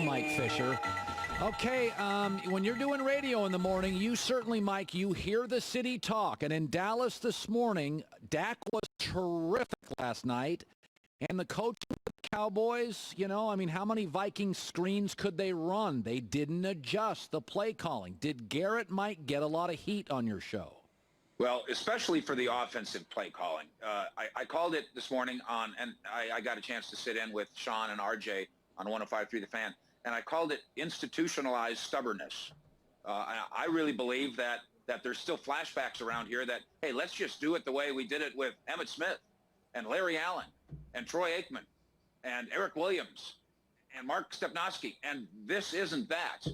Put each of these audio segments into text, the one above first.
Mike Fisher. Okay, when you're doing radio in the morning, you certainly, Mike, you hear the city talk. And in Dallas this morning, Dak was terrific last night. And the coach of the Cowboys, how many Viking screens could they run? They didn't adjust the play calling. Did Garrett, Mike, get a lot of heat on your show? Well, especially for the offensive play calling. I called it this morning and I got a chance to sit in with Sean and RJ on 105.3 The Fan, and I called it institutionalized stubbornness. I really believe that there's still flashbacks around here that, hey, let's just do it the way we did it with Emmitt Smith and Larry Allen and Troy Aikman and Eric Williams and Mark Stepnoski. And this isn't that.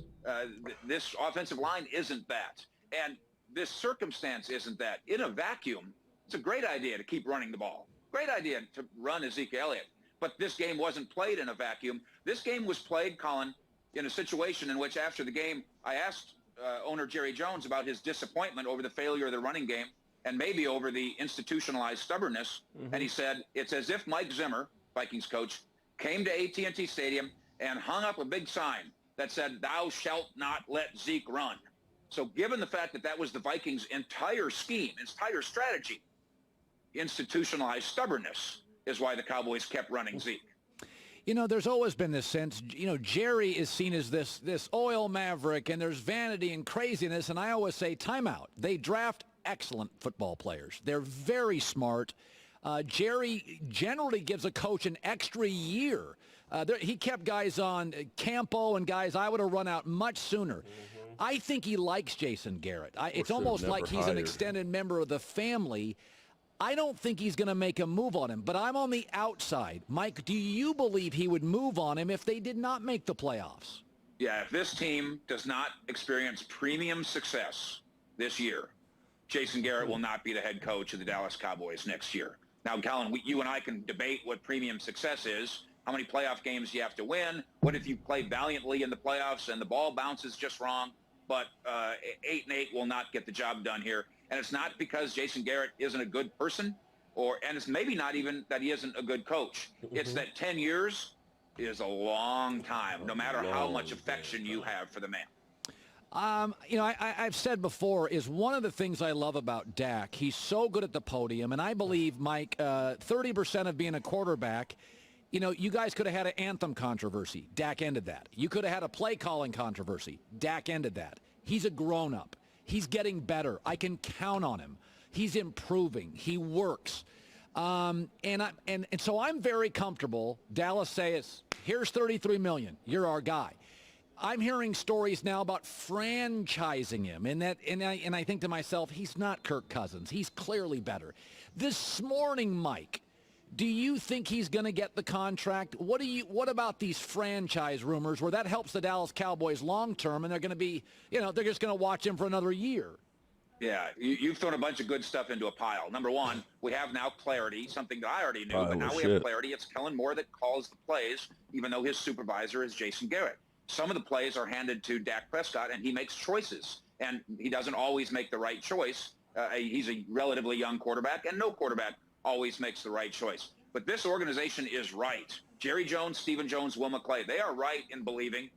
This offensive line isn't that. And this circumstance isn't that. In a vacuum, it's a great idea to keep running the ball. Great idea to run Ezekiel Elliott. But this game wasn't played in a vacuum. This game was played, Colin, in a situation in which after the game, I asked owner Jerry Jones about his disappointment over the failure of the running game and maybe over the institutionalized stubbornness. Mm-hmm. And he said, it's as if Mike Zimmer, Vikings coach, came to AT&T Stadium and hung up a big sign that said, "Thou shalt not let Zeke run." So given the fact that was the Vikings' entire scheme, entire strategy, institutionalized stubbornness is why the Cowboys kept running Zeke. There's always been this sense, Jerry is seen as this oil maverick, and there's vanity and craziness, and I always say timeout. They draft excellent football players. They're very smart. Jerry generally gives a coach an extra year. He kept guys on Campo and guys I would have run out much sooner. Mm-hmm. I think he likes Jason Garrett. It's almost like he's an extended member of the family. I don't think he's going to make a move on him, but I'm on the outside. Mike, do you believe he would move on him if they did not make the playoffs? Yeah, if this team does not experience premium success this year, Jason Garrett will not be the head coach of the Dallas Cowboys next year. Now, Colin, you and I can debate what premium success is, how many playoff games you have to win, what if you play valiantly in the playoffs and the ball bounces just wrong, but 8-8 will not get the job done here. And it's not because Jason Garrett isn't a good person, and it's maybe not even that he isn't a good coach. Mm-hmm. It's that 10 years is a long time, no matter how much affection you have for the man. I've said before, is one of the things I love about Dak. He's so good at the podium, and I believe, Mike, 30% of being a quarterback, you guys could have had an anthem controversy. Dak ended that. You could have had a play calling controversy. Dak ended that. He's a grown-up. He's getting better. I can count on him. He's improving. He works. And so I'm very comfortable. Dallas says, here's $33 million. You're our guy. I'm hearing stories now about franchising him, and I think to myself, he's not Kirk Cousins. He's clearly better. This morning, Mike, do you think he's going to get the contract? What about these franchise rumors where that helps the Dallas Cowboys long term, and they're going to be, they're just going to watch him for another year? Yeah, you've thrown a bunch of good stuff into a pile. Number one, we have now clarity, something that I already knew, but now we have clarity. It's Kellen Moore that calls the plays, even though his supervisor is Jason Garrett. Some of the plays are handed to Dak Prescott, and he makes choices, and he doesn't always make the right choice. He's a relatively young quarterback, and no quarterback always makes the right choice. But this organization is right. Jerry Jones, Stephen Jones, Will McClay, they are right in believing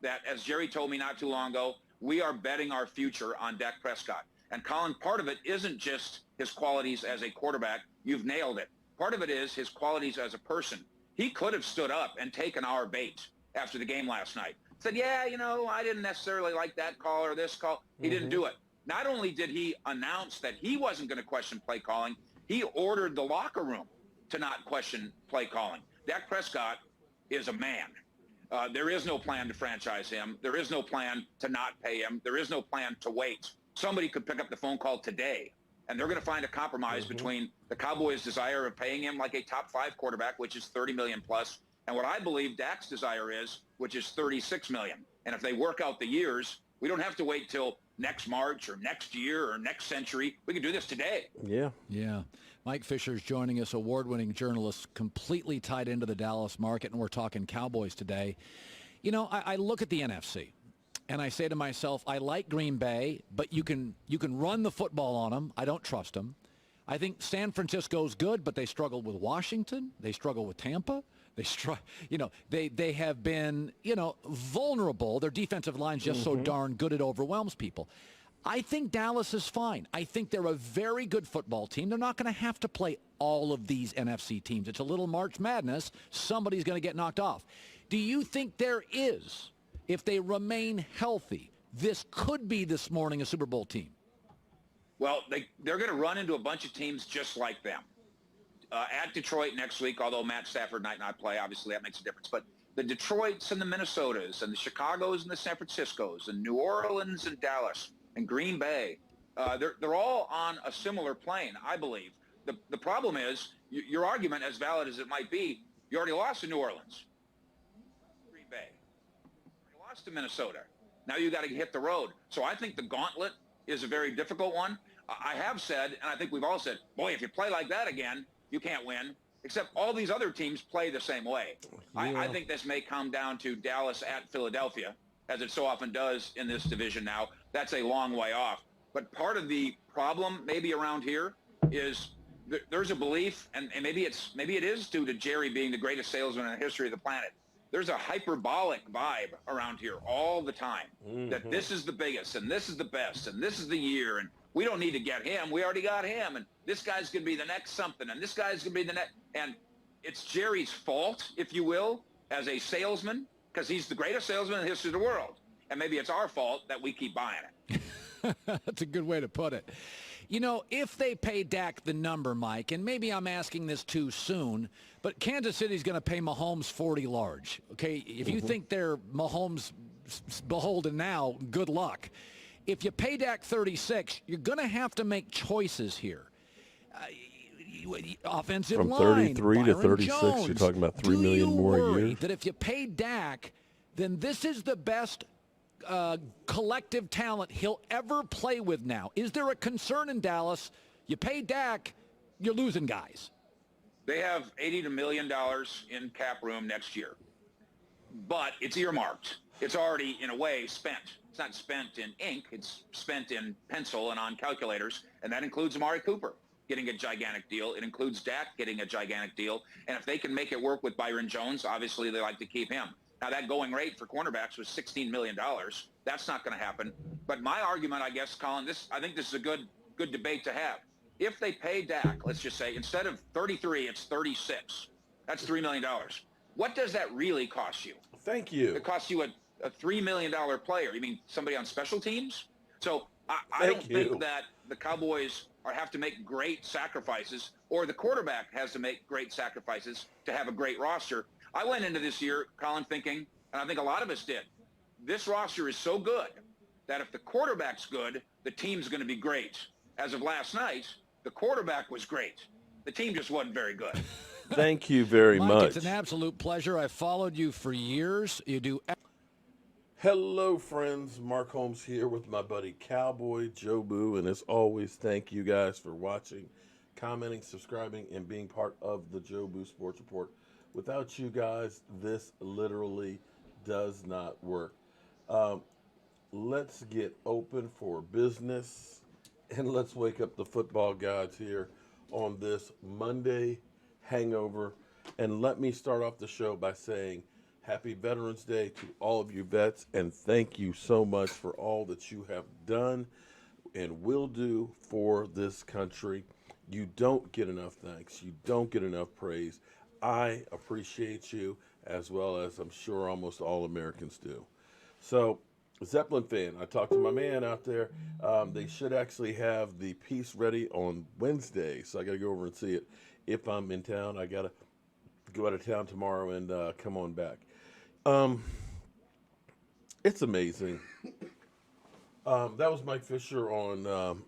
that, as Jerry told me not too long ago, we are betting our future on Dak Prescott. And Colin, part of it isn't just his qualities as a quarterback. You've nailed it. Part of it is his qualities as a person. He could have stood up and taken our bait after the game last night. Said, yeah, I didn't necessarily like that call or this call. He didn't do it. Not only did he announce that he wasn't going to question play calling, he ordered the locker room to not question play calling. Dak Prescott is a man. There is no plan to franchise him. There is no plan to not pay him. There is no plan to wait. Somebody could pick up the phone call today, and they're going to find a compromise between the Cowboys' desire of paying him like a top 5 quarterback, which is $30 million plus, and what I believe Dak's desire is, which is $36 million. And if they work out the years, we don't have to wait till next March or next year or next century. We can do this today. Yeah. Mike Fisher's joining us, award-winning journalist, completely tied into the Dallas market, and we're talking Cowboys today. I look at the NFC, and I say to myself, I like Green Bay, but you can run the football on them. I don't trust them. I think San Francisco's good, but they struggle with Washington. They struggle with Tampa. They have been, vulnerable. Their defensive line's just so darn good it overwhelms people. I think Dallas is fine. I think they're a very good football team. They're not going to have to play all of these NFC teams. It's a little March Madness. Somebody's going to get knocked off. Do you think there is, if they remain healthy, this could be this morning a Super Bowl team? Well, they're going to run into a bunch of teams just like them. At Detroit next week, although Matt Stafford might not play, obviously that makes a difference. But the Detroits and the Minnesotas and the Chicagos and the San Franciscos and New Orleans and Dallas and Green Bay, they're all on a similar plane, I believe. The problem is, your argument, as valid as it might be, you already lost to New Orleans, Green Bay, you lost to Minnesota. Now you got to hit the road. So I think the gauntlet is a very difficult one. I have said, and I think we've all said, boy, if you play like that again, you can't win. Except all these other teams play the same way. Yeah. I think this may come down to Dallas at Philadelphia, as it so often does in this division now. That's a long way off. But part of the problem maybe around here is there's a belief, and maybe it is due to Jerry being the greatest salesman in the history of the planet. There's a hyperbolic vibe around here all the time that this is the biggest, and this is the best, and this is the year, and we don't need to get him. We already got him, and this guy's going to be the next something, and this guy's going to be the next. And it's Jerry's fault, if you will, as a salesman, because he's the greatest salesman in the history of the world. And maybe it's our fault that we keep buying it. That's a good way to put it. If they pay Dak the number, Mike, and maybe I'm asking this too soon, but Kansas City's going to pay Mahomes 40 large. Okay, if you think they're Mahomes beholden now, good luck. If you pay Dak 36, you're going to have to make choices here. Offensive from line, 33 Byron to 36, Jones. you're talking about $3 million more a year. That if you pay Dak, then this is the best collective talent he'll ever play with now? Is there a concern in Dallas? You pay Dak, you're losing guys. They have $80 million in cap room next year, but it's earmarked. It's already, in a way, spent. It's not spent in ink. It's spent in pencil and on calculators, and that includes Amari Cooper getting a gigantic deal. It includes Dak getting a gigantic deal, and if they can make it work with Byron Jones, obviously they like to keep him. Now, that going rate for cornerbacks was $16 million. That's not going to happen. But my argument, I guess, Colin, I think this is a good debate to have. If they pay Dak, let's just say, instead of 33, it's 36. That's $3 million. What does that really cost you? Thank you. It costs you a $3 million player. You mean somebody on special teams? So I don't think that the Cowboys have to make great sacrifices, or the quarterback has to make great sacrifices to have a great roster. I went into this year, Colin, thinking, and I think a lot of us did, this roster is so good that if the quarterback's good, the team's going to be great. As of last night, the quarterback was great. The team just wasn't very good. Thank you very Mike, much. It's an absolute pleasure. I've followed you for years. You do. Hello, friends. Mark Holmes here with my buddy Cowboy Joe Boo. And as always, thank you guys for watching, commenting, subscribing, and being part of the Joe Boo Sports Report. Without you guys, this literally does not work. Let's get open for business, and let's wake up the football gods here on this Monday hangover. And let me start off the show by saying Happy Veterans Day to all of you vets, and thank you so much for all that you have done and will do for this country. You don't get enough thanks. You don't get enough praise. I appreciate you, as well as I'm sure almost all Americans do. So, Zeppelin fan, I talked to my man out there. They should actually have the piece ready on Wednesday, so I got to go over and see it. If I'm in town, I got to go out of town tomorrow and come on back. It's amazing. That was Mike Fisher on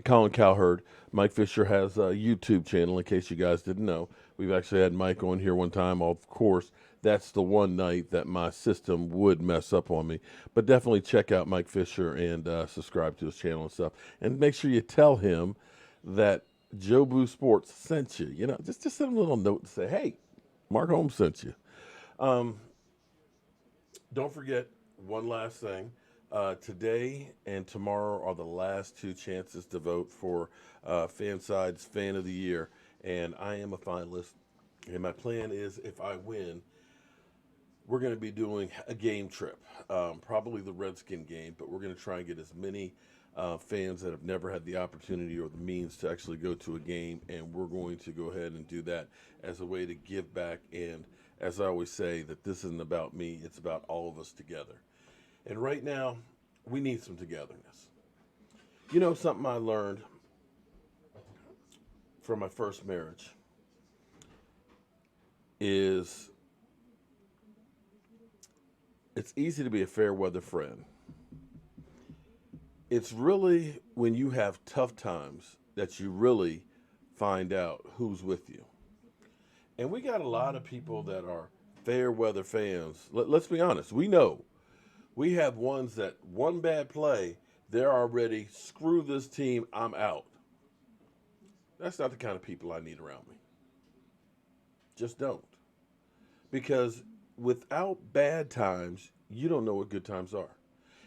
Colin Cowherd. Mike Fisher has a YouTube channel, in case you guys didn't know. We've actually had Mike on here one time. Of course, that's the one night that my system would mess up on me. But definitely check out Mike Fisher and subscribe to his channel and stuff. And make sure you tell him that Joe Boo Sports sent you. You know, just send him a little note and say, hey, Mark Holmes sent you. Don't forget one last thing. Today and tomorrow are the last two chances to vote for Fanside's Fan of the Year. And I am a finalist. And my plan is, if I win, we're going to be doing a game trip, probably the Redskin game, but we're going to try and get as many fans that have never had the opportunity or the means to actually go to a game, and we're going to go ahead and do that as a way to give back. And as I always say, that this isn't about me, it's about all of us together. And right now, we need some togetherness. You know, something I learned from my first marriage is it's easy to be a fair weather friend. It's really when you have tough times that you really find out who's with you. And we got a lot of people that are fair weather fans. Let's be honest. We know we have ones that one bad play, they're already, screw this team, I'm out. That's not the kind of people I need around me. Just don't. Because without bad times, you don't know what good times are.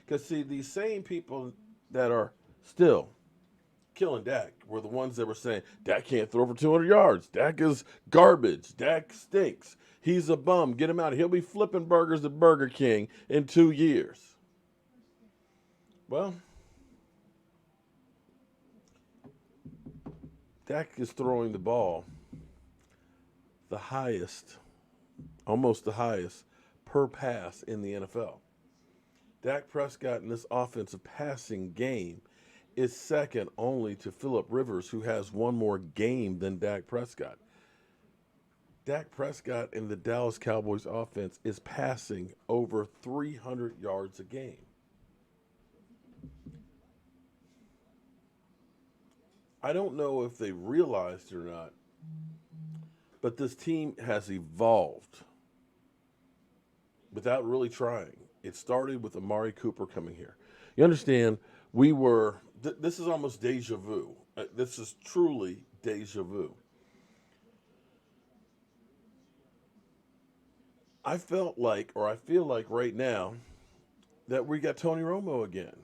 Because, see, these same people that are still killing Dak were the ones that were saying, Dak can't throw for 200 yards. Dak is garbage. Dak stinks. He's a bum. Get him out. He'll be flipping burgers at Burger King in 2 years. Well, Dak is throwing the ball the highest, almost the highest, per pass in the NFL. Dak Prescott in this offensive passing game is second only to Phillip Rivers, who has one more game than Dak Prescott. Dak Prescott in the Dallas Cowboys offense is passing over 300 yards a game. I don't know if they realized it or not, but this team has evolved without really trying. It started with Amari Cooper coming here. You understand, this is almost deja vu. This is truly deja vu. I feel like right now that we got Tony Romo again.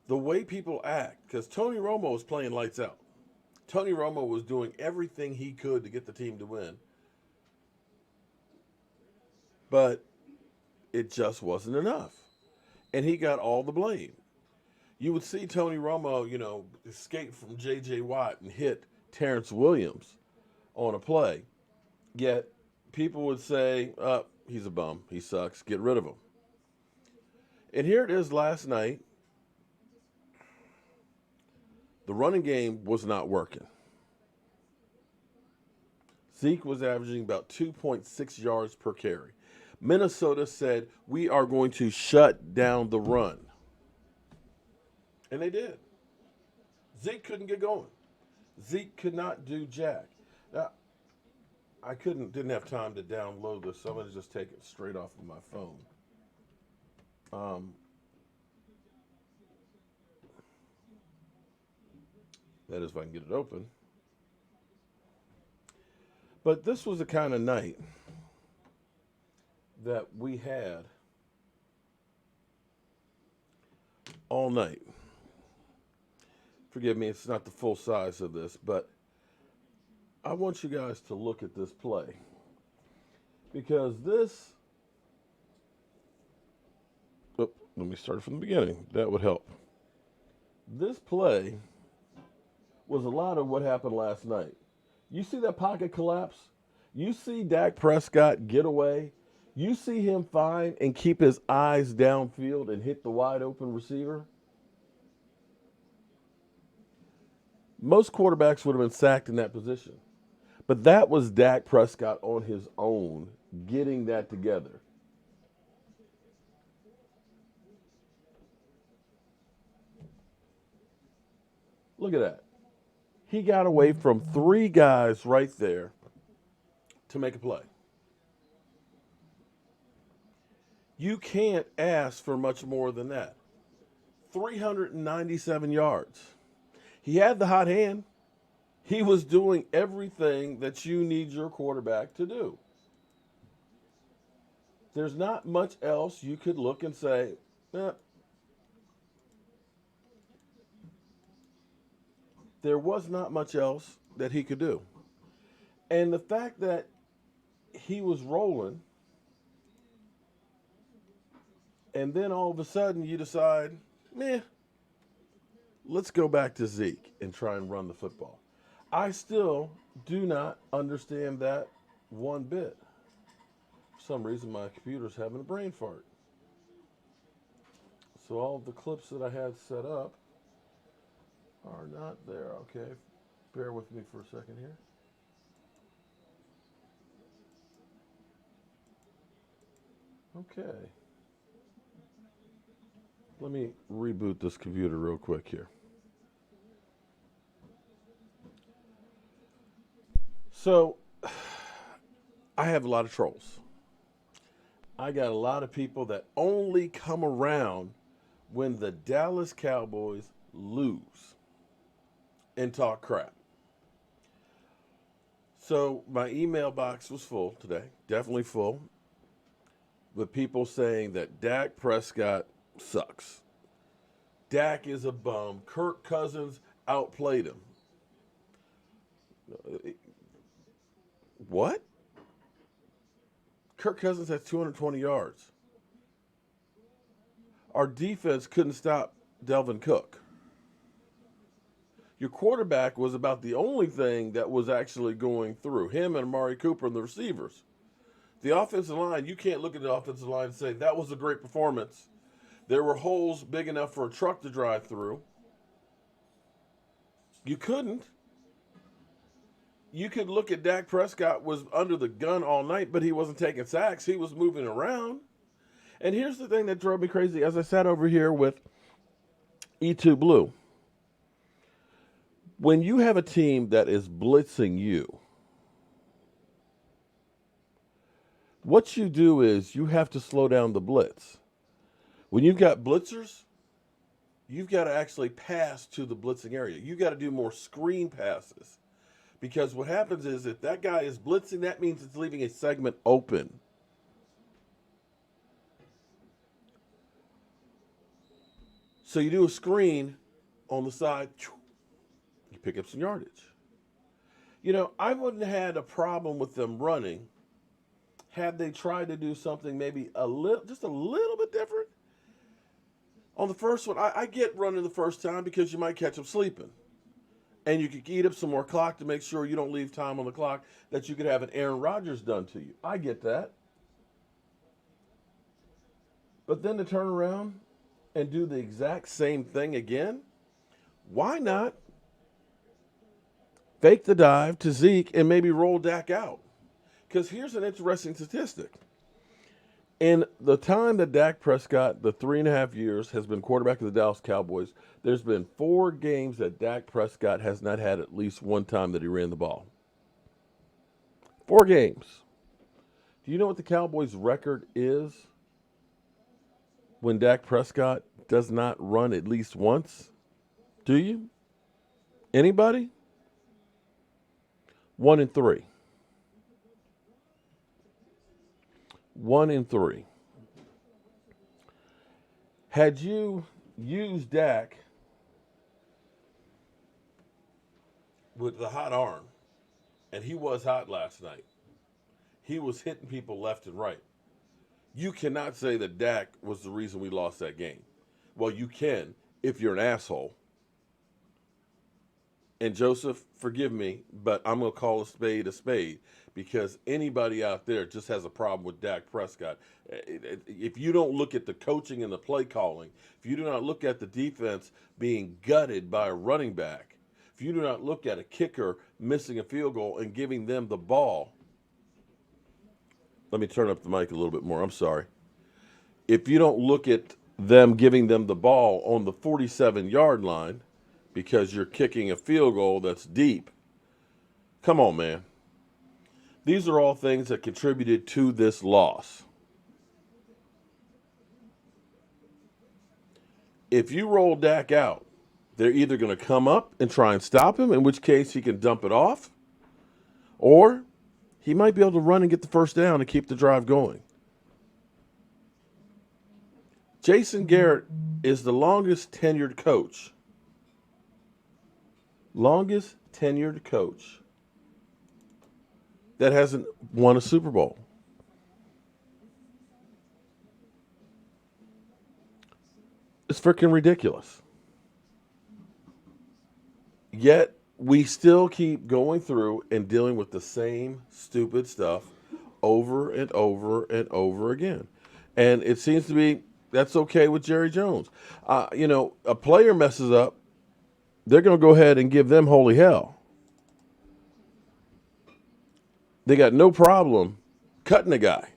The way people act, because Tony Romo was playing lights out. Tony Romo was doing everything he could to get the team to win. But it just wasn't enough. And he got all the blame. You would see Tony Romo, escape from J.J. Watt and hit Terrence Williams on a play. Yet people would say, he's a bum. He sucks. Get rid of him. And here it is last night. The running game was not working. Zeke was averaging about 2.6 yards per carry. Minnesota said, we are going to shut down the run. And they did. Zeke couldn't get going. Zeke could not do jack. Now, I didn't have time to download this, so I'm going to just take it straight off of my phone. That is, if I can get it open. But this was the kind of night that we had all night. Forgive me, it's not the full size of this, but I want you guys to look at this play. Because this... let me start from the beginning. That would help. This play was a lot of what happened last night. You see that pocket collapse? You see Dak Prescott get away? You see him find and keep his eyes downfield and hit the wide open receiver? Most quarterbacks would have been sacked in that position. But that was Dak Prescott on his own getting that together. Look at that. He got away from 3 guys right there to make a play. You can't ask for much more than that. 397 yards. He had the hot hand. He was doing everything that you need your quarterback to do. There's not much else you could look and say, there was not much else that he could do. And the fact that he was rolling, and then all of a sudden you decide, meh, let's go back to Zeke and try and run the football. I still do not understand that one bit. For some reason, my computer's having a brain fart. So all of the clips that I had set up are not there. Okay, bear with me for a second here. Okay. Let me reboot this computer real quick here. So, I have a lot of trolls. I got a lot of people that only come around when the Dallas Cowboys lose and talk crap. So, my email box was full today, definitely full, with people saying that Dak Prescott sucks. Dak is a bum. Kirk Cousins outplayed him. What? Kirk Cousins has 220 yards. Our defense couldn't stop Delvin Cook. Your quarterback was about the only thing that was actually going through. Him and Amari Cooper and the receivers. The offensive line, you can't look at the offensive line and say, that was a great performance. There were holes big enough for a truck to drive through. You couldn't. You could look at Dak Prescott was under the gun all night, but he wasn't taking sacks. He was moving around. And here's the thing that drove me crazy. As I sat over here with E2 Blue, when you have a team that is blitzing you, what you do is you have to slow down the blitz. When you've got blitzers, you've got to actually pass to the blitzing area. You've got to do more screen passes. Because what happens is if that guy is blitzing, that means it's leaving a segment open. So you do a screen on the side, you pick up some yardage. You know, I wouldn't have had a problem with them running had they tried to do something maybe just a little bit different. On the first one, I get running the first time because you might catch them sleeping. And you could eat up some more clock to make sure you don't leave time on the clock that you could have an Aaron Rodgers done to you. I get that. But then to turn around and do the exact same thing again, why not fake the dive to Zeke and maybe roll Dak out? Because here's an interesting statistic. In the time that Dak Prescott, the 3.5 years, has been quarterback of the Dallas Cowboys, there's been 4 games that Dak Prescott has not had at least one time that he ran the ball. 4 games. Do you know what the Cowboys' record is when Dak Prescott does not run at least once? Do you? Anybody? 1-3. 1-3. Had you used Dak with the hot arm, and he was hot last night, he was hitting people left and right, you cannot say that Dak was the reason we lost that game. Well, you can if you're an asshole. And Joseph, forgive me, but I'm going to call a spade because anybody out there just has a problem with Dak Prescott. If you don't look at the coaching and the play calling, if you do not look at the defense being gutted by a running back, if you do not look at a kicker missing a field goal and giving them the ball. Let me turn up the mic a little bit more. I'm sorry. If you don't look at them giving them the ball on the 47-yard line, because you're kicking a field goal that's deep. Come on, man. These are all things that contributed to this loss. If you roll Dak out, they're either going to come up and try and stop him, in which case he can dump it off, or he might be able to run and get the first down and keep the drive going. Jason Garrett is the longest tenured coach that hasn't won a Super Bowl. It's freaking ridiculous. Yet we still keep going through and dealing with the same stupid stuff over and over and over again. And it seems to be that's okay with Jerry Jones. A player messes up, they're going to go ahead and give them holy hell. They got no problem cutting a guy.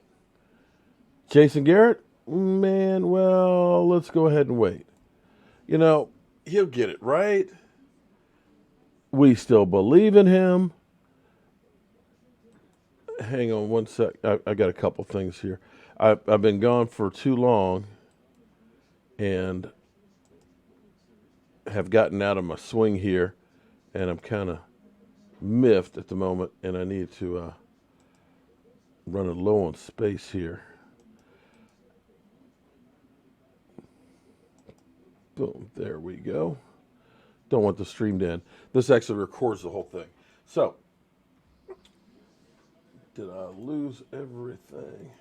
Jason Garrett, man, well, let's go ahead and wait. He'll get it right. We still believe in him. Hang on one sec. I got a couple things here. I've been gone for too long and have gotten out of my swing here, and I'm kind of miffed at the moment, and I need to run a low on space here. Boom, there we go. Don't want the stream to end. This actually records the whole thing. So, did I lose everything?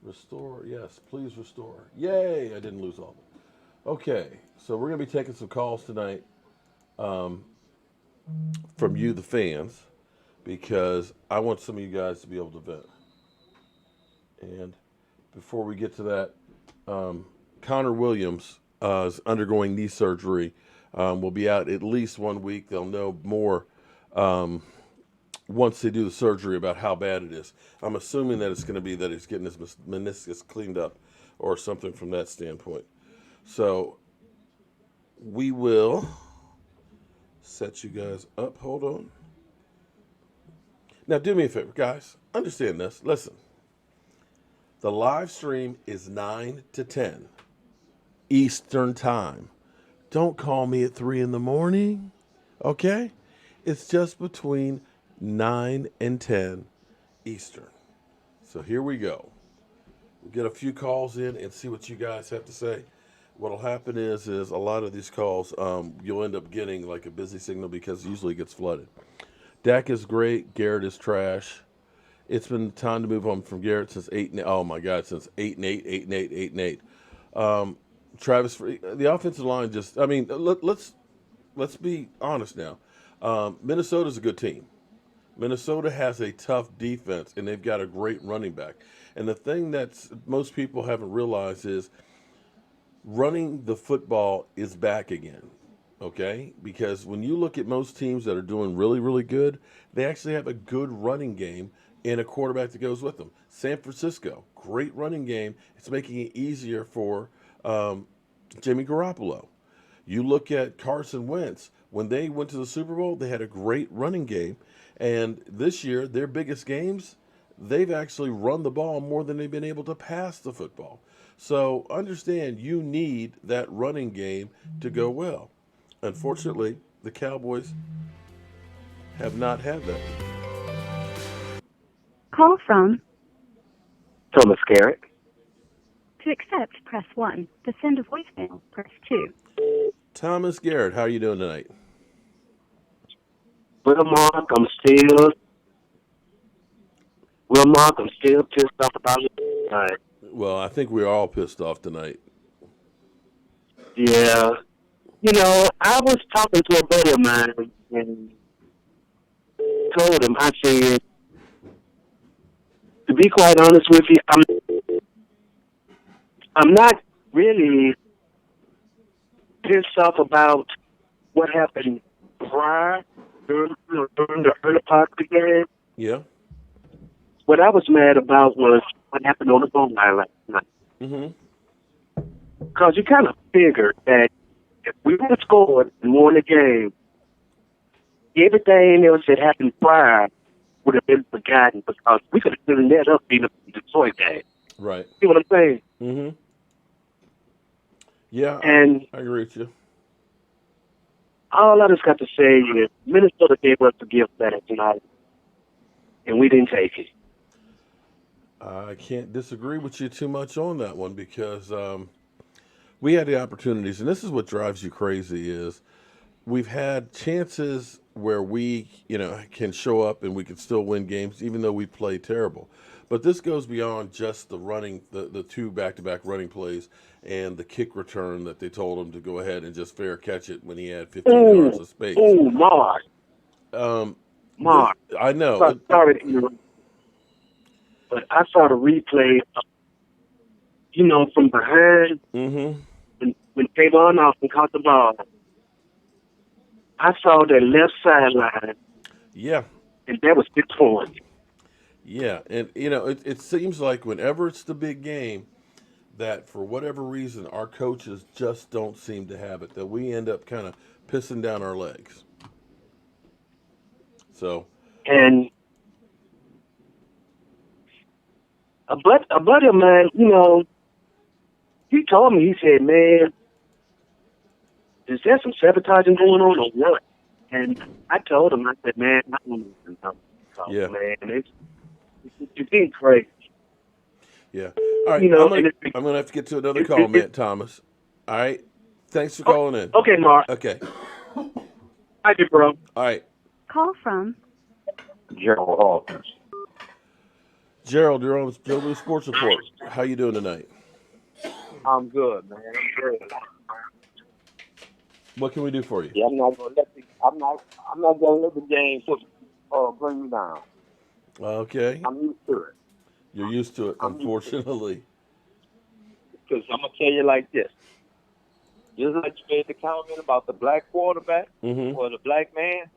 Restore, yes, please restore. Yay, I didn't lose all of it. Okay, so we're going to be taking some calls tonight from you, the fans, because I want some of you guys to be able to vent. And before we get to that, Connor Williams is undergoing knee surgery. Will be out at least 1 week. They'll know more once they do the surgery about how bad it is. I'm assuming that it's going to be that he's getting his meniscus cleaned up or something from that standpoint. So we will set you guys up. Hold on. Now do me a favor, guys. Understand this. Listen. The live stream is 9 to 10 Eastern time. Don't call me at 3 in the morning, okay? It's just between 9 and 10 Eastern. So here we go. We'll get a few calls in and see what you guys have to say. What'll happen is a lot of these calls, you'll end up getting like a busy signal because it usually gets flooded. Dak is great. Garrett is trash. It's been time to move on from Garrett since 8 and 8. Oh my God, since 8 and 8, 8 and 8, 8 and 8. Travis, the offensive line just, I mean, let's be honest now. Minnesota's a good team. Minnesota has a tough defense, and they've got a great running back. And the thing that most people haven't realized is running the football is back again, okay? Because when you look at most teams that are doing really, really good, they actually have a good running game and a quarterback that goes with them. San Francisco, great running game. It's making it easier for Jimmy Garoppolo. You look at Carson Wentz. When they went to the Super Bowl, they had a great running game. And this year, their biggest games, they've actually run the ball more than they've been able to pass the football. So understand, you need that running game to go well. Unfortunately, the Cowboys have not had that. Call from Thomas Garrett. To accept, press 1. To send a voicemail, press 2. Thomas Garrett, how are you doing tonight? Well, Mark, I'm still pissed off about it tonight. Well, I think we're all pissed off tonight. Yeah. I was talking to a buddy of mine and told him, I said, to be quite honest with you, I'm not really pissed off about what happened prior during the early part of the game. Yeah. What I was mad about was what happened on the goal line last night. Mm-hmm. Because you kind of figured that if we would have scored and won the game, everything else that happened prior would have been forgotten because we could have cleaned that up in the Detroit game. Right. See what I'm saying? Mm-hmm. Yeah, and I agree with you. All I just got to say is Minnesota gave us the gift back tonight, and we didn't take it. I can't disagree with you too much on that one because we had the opportunities, and this is what drives you crazy is we've had chances where we, can show up and we can still win games even though we play terrible. But this goes beyond just the running, the two back-to-back running plays and the kick return that they told him to go ahead and just fair catch it when he had 15 yards of space. Oh, Mark. Mark. I know. Sorry, but I saw the replay, from behind. Mm-hmm. When Tavon Austin caught the ball, I saw that left sideline. Yeah. And that was the point. Yeah, and it seems like whenever it's the big game, that for whatever reason our coaches just don't seem to have it. That we end up kind of pissing down our legs. So. And a buddy of mine, he told me, he said, "Man, is there some sabotaging going on or what?" And I told him, I said, "Man, I don't know. Yeah. Man, it's being crazy." Yeah. All right. I'm gonna have to get to another call, Matt Thomas. All right. Thanks for calling in. Okay, Mark. Okay. Hi, bro. All right. Call from Gerald Hawkins. Gerald, you're on the Joe Blue Sports Report. How you doing tonight? I'm good, man. I'm good. What can we do for you? Yeah, I'm not gonna let the game bring me down. Okay. I'm used to it. You're used to it, unfortunately. Because I'm gonna tell you like this. Just like you made the comment about the black quarterback or the black man,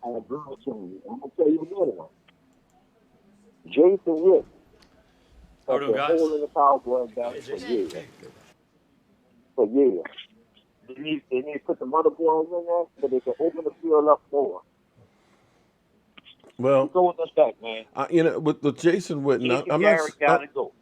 I'm gonna tell you another one. Jason Witten. How do guys? Holding the Cowboys back for years. For years. They need to put some other boys in there so they can open the field up more. Well, go with us back, man. With Jason Witten,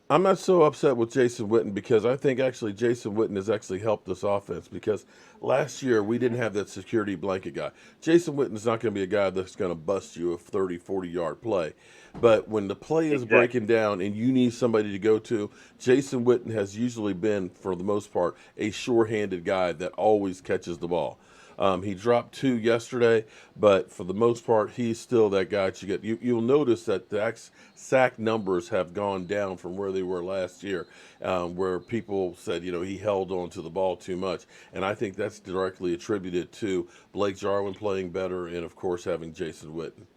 I'm not so upset with Jason Witten because I think actually Jason Witten has actually helped this offense because last year we didn't have that security blanket guy. Jason Witten is not going to be a guy that's going to bust you a 30, 40-yard play. But when the play is breaking down and you need somebody to go to, Jason Witten has usually been, for the most part, a sure-handed guy that always catches the ball. He dropped 2 yesterday, but for the most part, he's still that guy that you get. You'll notice that the sack numbers have gone down from where they were last year, where people said, he held on to the ball too much. And I think that's directly attributed to Blake Jarwin playing better and, of course, having Jason Witten.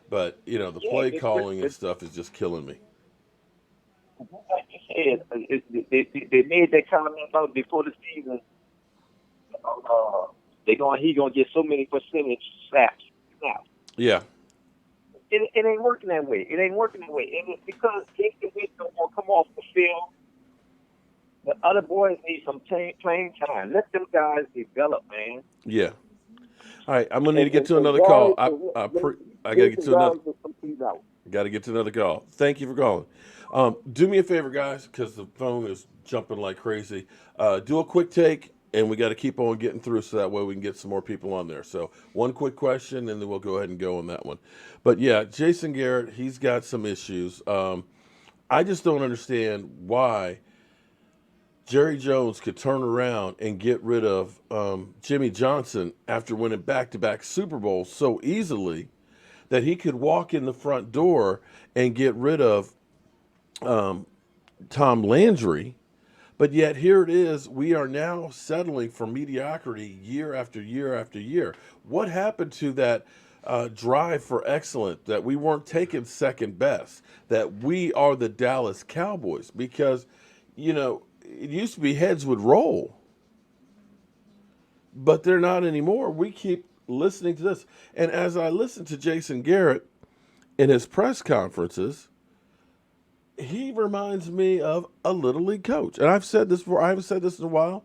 But, the play calling and stuff is just killing me. Like you said, they made that comment about before the season. He gonna get so many percentage snaps. Yeah. It ain't working that way. And it's because Jason Witten don't want to come off the field. The other boys need some playing time. Let them guys develop, man. Yeah. All right, I'm gonna need to get to another call. I gotta get to another. Got to get to another call. Thank you for calling. Do me a favor, guys, because the phone is jumping like crazy. Do a quick take. And we got to keep on getting through so that way we can get some more people on there. So one quick question, and then we'll go ahead and go on that one. But, yeah, Jason Garrett, he's got some issues. I just don't understand why Jerry Jones could turn around and get rid of Jimmy Johnson after winning back-to-back Super Bowls so easily that he could walk in the front door and get rid of Tom Landry. But yet here it is, we are now settling for mediocrity year after year after year. What happened to that drive for excellence, that we weren't taken second best, that we are the Dallas Cowboys? Because, it used to be heads would roll. But they're not anymore. We keep listening to this. And as I listen to Jason Garrett in his press conferences, he reminds me of a Little League coach. And I've said this before. I haven't said this in a while.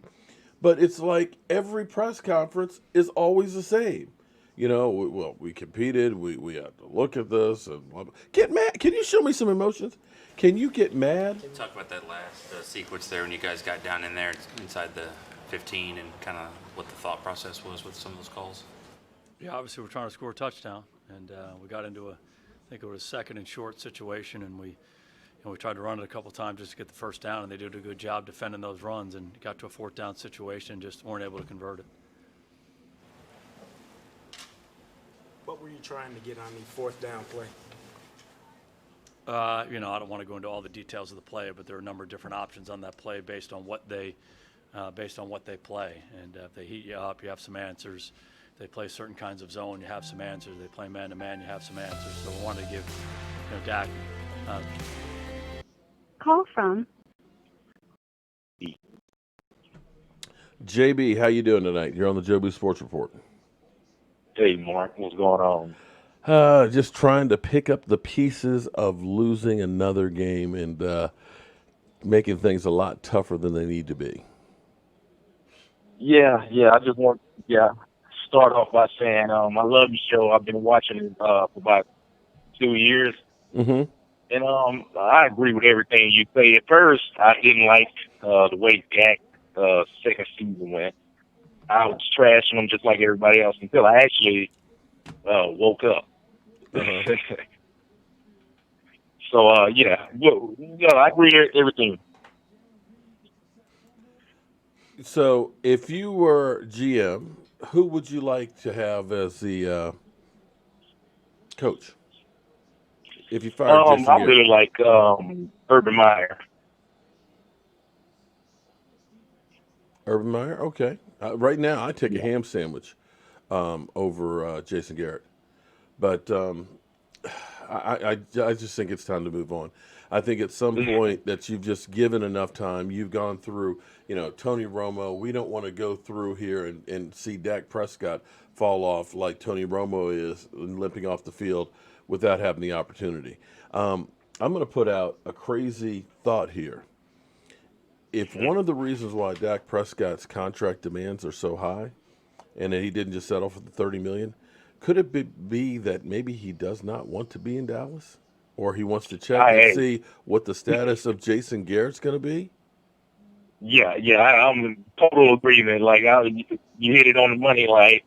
But it's like every press conference is always the same. We competed. We had to look at this. And blah, blah. Get mad. Can you show me some emotions? Can you get mad? Talk about that last sequence there when you guys got down in there inside the 15 and kind of what the thought process was with some of those calls. Yeah, obviously we're trying to score a touchdown. And we got into I think it was a second and short situation. And we tried to run it a couple times just to get the first down, and they did a good job defending those runs and got to a fourth down situation, just weren't able to convert it. What were you trying to get on the fourth down play? I don't want to go into all the details of the play, but there are a number of different options on that play based on what they play. And if they heat you up, you have some answers. If they play certain kinds of zone, you have some answers. They play man-to-man, you have some answers. So we wanted to give Dak. Call from JB, how you doing tonight? You're on the Joe Boo Sports Report. Hey, Mark, what's going on? Just trying to pick up the pieces of losing another game and making things a lot tougher than they need to be. Yeah, I just want start off by saying I love your show. I've been watching it for about 2 years. Mm-hmm. And I agree with everything you say. At first, I didn't like the way Dak second season went. I was trashing him just like everybody else until I actually woke up. Uh-huh. So, I agree with everything. So, if you were GM, who would you like to have as the coach? If you fired Jason I Garrett. really like Urban Meyer. Urban Meyer? Okay. Right now, I take a ham sandwich over Jason Garrett. But I just think it's time to move on. I think at some point that you've just given enough time. You've gone through, Tony Romo. We don't want to go through here and see Dak Prescott fall off like Tony Romo is, limping off the field without having the opportunity. I'm going to put out a crazy thought here. If one of the reasons why Dak Prescott's contract demands are so high and that he didn't just settle for the $30 million, could it be that maybe he does not want to be in Dallas? Or he wants to check and see what the status of Jason Garrett's going to be? Yeah, I'm in total agreement. Like, you hit it on the money. Like,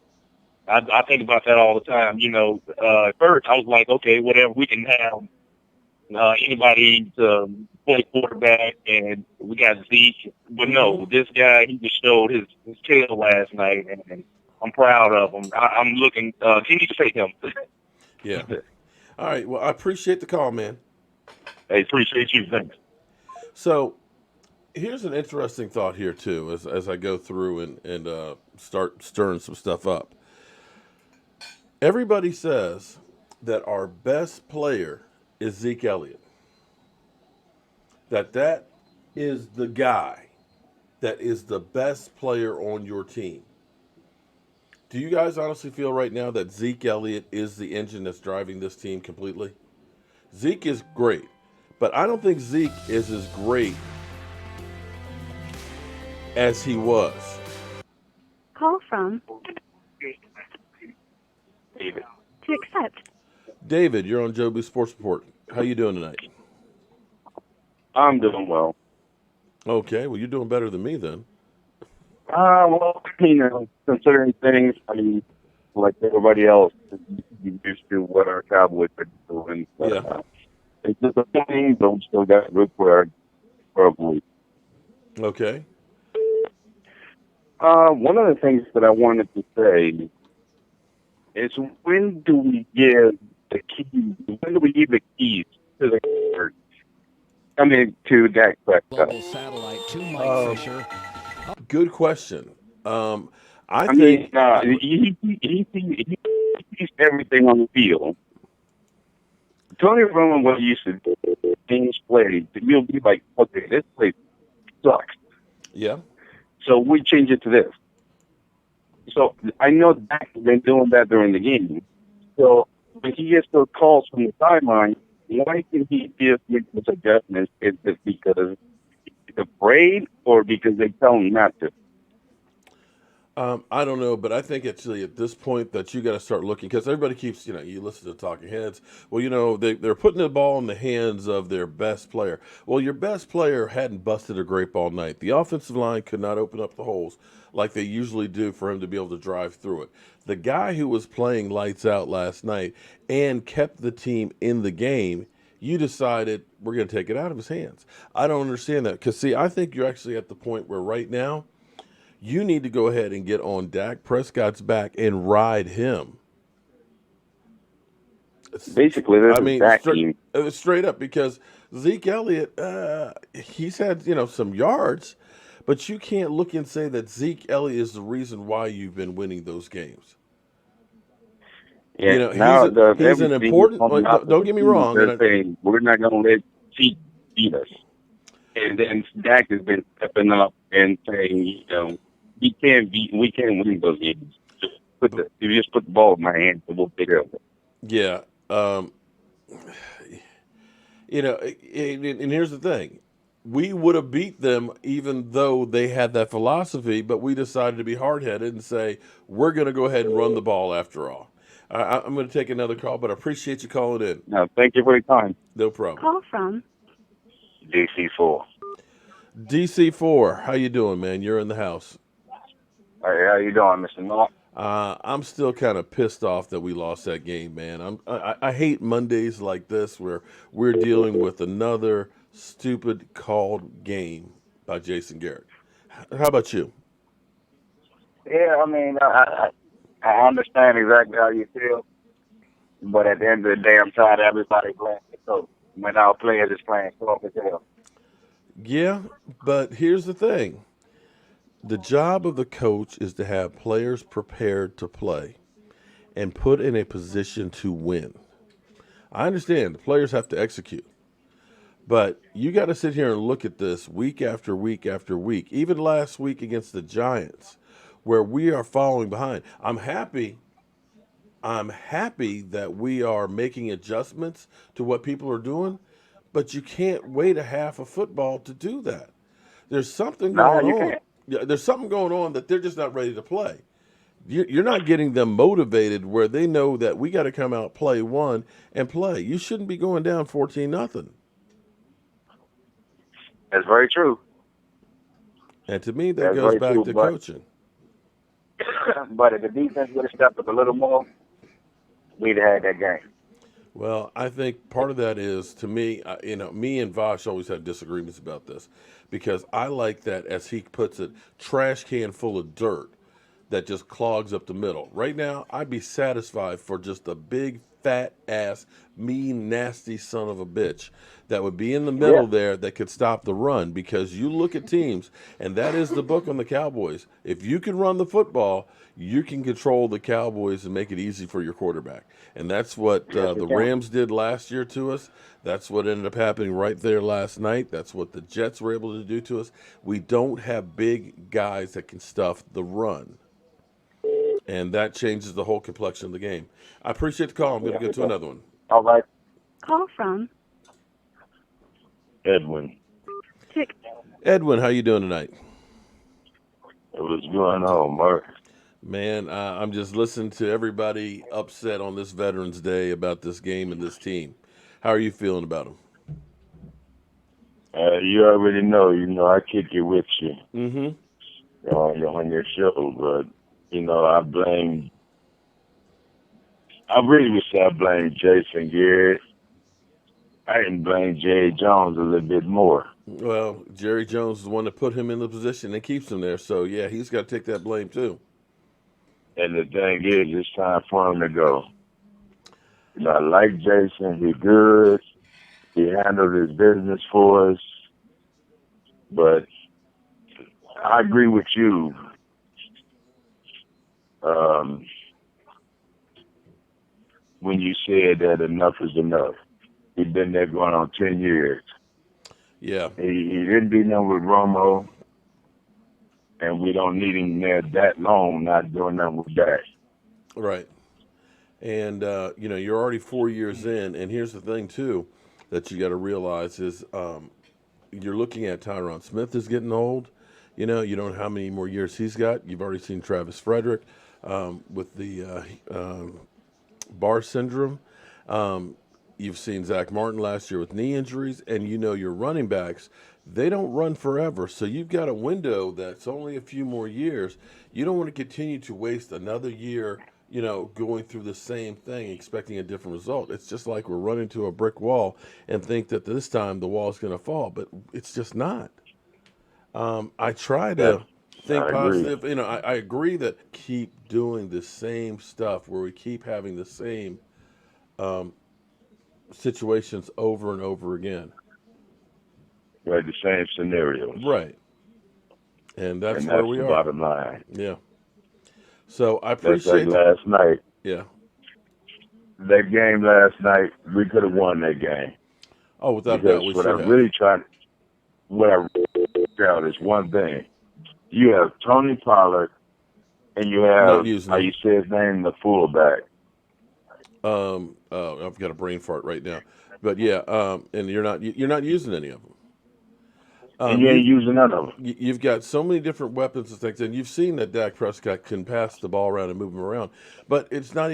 I think about that all the time. At first I was like, okay, whatever, we can have anybody to play quarterback, and we got Zeke. But no, this guy, he just showed his tail last night, and I'm proud of him. I'm looking. Can you say him? Yeah. All right. Well, I appreciate the call, man. Hey, appreciate you. Thanks. So here's an interesting thought here, too, as I go through and start stirring some stuff up. Everybody says that our best player is Zeke Elliott. That is the guy that is the best player on your team. Do you guys honestly feel right now that Zeke Elliott is the engine that's driving this team completely? Zeke is great, but I don't think Zeke is as great as he was. call from David. to accept. David, you're on Joe Boo Sports Report. How you doing tonight? I'm doing well. Okay, well, you're doing better than me then. Considering things, like everybody else, you used to what our Cowboys are doing. Yeah. It's disappointing, but we still got good for a week. Okay. One of the things that I wanted to say is when do we give the keys? When do we give the keys to the to Dak Prescott? Global satellite to Mike Fisher. Good question. I mean, think he sees everything on the field. Tony Romo, what he used to do, things played, you'll be like, okay, this play sucks. yeah. So we change it to this. So I know Dak has been doing that during the game. So when he gets those calls from the sideline, why can he just make those adjustments? Is it because he's afraid or because they tell him not to? I don't know, but I think actually at this point that you got to start looking, because everybody keeps, you listen to talking heads. Well, they're putting the ball in the hands of their best player. Well, your best player hadn't busted a grape all night. The offensive line could not open up the holes like they usually do for him to be able to drive through it. The guy who was playing lights out last night and kept the team in the game, you decided we're going to take it out of his hands. I don't understand that, because, see, I think you're actually at the point where right now, you need to go ahead and get on Dak Prescott's back and ride him Basically, this is Dak straight up, because Zeke Elliott, he's had, some yards, but you can't look and say that Zeke Elliott is the reason why you've been winning those games. Yeah, he's an important. Don't get me wrong. They're saying we're not going to let Zeke beat us, and then Dak has been stepping up and saying, we can't win those games. If you just put the ball in my hands, and we'll figure it out. Yeah. And here's the thing. We would have beat them even though they had that philosophy, but we decided to be hard-headed and say, we're going to go ahead and run the ball after all. I'm going to take another call, but I appreciate you calling in. No, thank you for your time. No problem. Call from DC4. DC4, how you doing, man? You're in the house. Hey, how you doing, Mr. North? I'm still kind of pissed off that we lost that game, man. I hate Mondays like this where we're dealing with another stupid called game by Jason Garrett. How about you? Yeah, I mean, I understand exactly how you feel, but at the end of the day, I'm tired of everybody playing the coach when our players is playing soft as hell. Yeah, but here's the thing. The job of the coach is to have players prepared to play and put in a position to win. I understand the players have to execute, but you got to sit here and look at this week after week after week, even last week against the Giants, where we are falling behind. I'm happy that we are making adjustments to what people are doing, but you can't wait a half of football to do that. There's something going on. Yeah, there's something going on that they're just not ready to play. You're not getting them motivated where they know that we got to come out, play one, and play. You shouldn't be going down 14-0. That's very true. And to me, that goes back to coaching. But if the defense would have stepped up a little more, we'd have had that game. Well, I think part of that is, to me, me and Vosh always had disagreements about this, because I like that, as he puts it, trash can full of dirt that just clogs up the middle. Right now, I'd be satisfied for just a big, fat ass, mean, nasty son of a bitch that would be in the middle there that could stop the run, because you look at teams, and that is the book on the Cowboys. If you can run the football, you can control the Cowboys and make it easy for your quarterback. And that's what the Rams did last year to us. That's what ended up happening right there last night. That's what the Jets were able to do to us. We don't have big guys that can stuff the run. And that changes the whole complexion of the game. I appreciate the call. I'm going to go to another one. All right. Call from Edwin. Edwin, how you doing tonight? What's going on, Mark? Man, I'm just listening to everybody upset on this Veterans Day about this game and this team. How are you feeling about them? You already know. I kick it with you. Mm-hmm. On your show, but I really would say I blame Jason Garrett. I didn't blame Jerry Jones a little bit more. Well, Jerry Jones is the one that put him in the position and keeps him there. So, yeah, he's got to take that blame, too. And the thing is, it's time for him to go. I like Jason. He's good. He handled his business for us. But I agree with you. When you said that enough is enough. He's been there going on 10 years. Yeah. He didn't do nothing with Romo, and we don't need him there that long not doing nothing with that. Right. And, you're already 4 years in, and here's the thing, too, that you got to realize is you're looking at Tyron Smith is getting old. You don't know how many more years he's got. You've already seen Travis Frederick with the Barr syndrome. You've seen Zach Martin last year with knee injuries, and your running backs, they don't run forever. So you've got a window that's only a few more years. You don't want to continue to waste another year, going through the same thing, expecting a different result. It's just like we're running to a brick wall and think that this time the wall's going to fall, but it's just not. I try to think positive. I agree that keep doing the same stuff where we keep having the same situations over and over again. Right, the same scenarios. Right. And that's where we the are. Bottom line. Yeah. So I That's appreciate like last night. Yeah. That game last night, we could have won that game. Oh, without a doubt, we should have. What I really found is one thing. You have Tony Pollard, and you have, how you say his name, the fullback. I've got a brain fart right now. But yeah, and you're not using any of them. And you ain't using none of them. You've got so many different weapons and things, and you've seen that Dak Prescott can pass the ball around and move them around. But it's not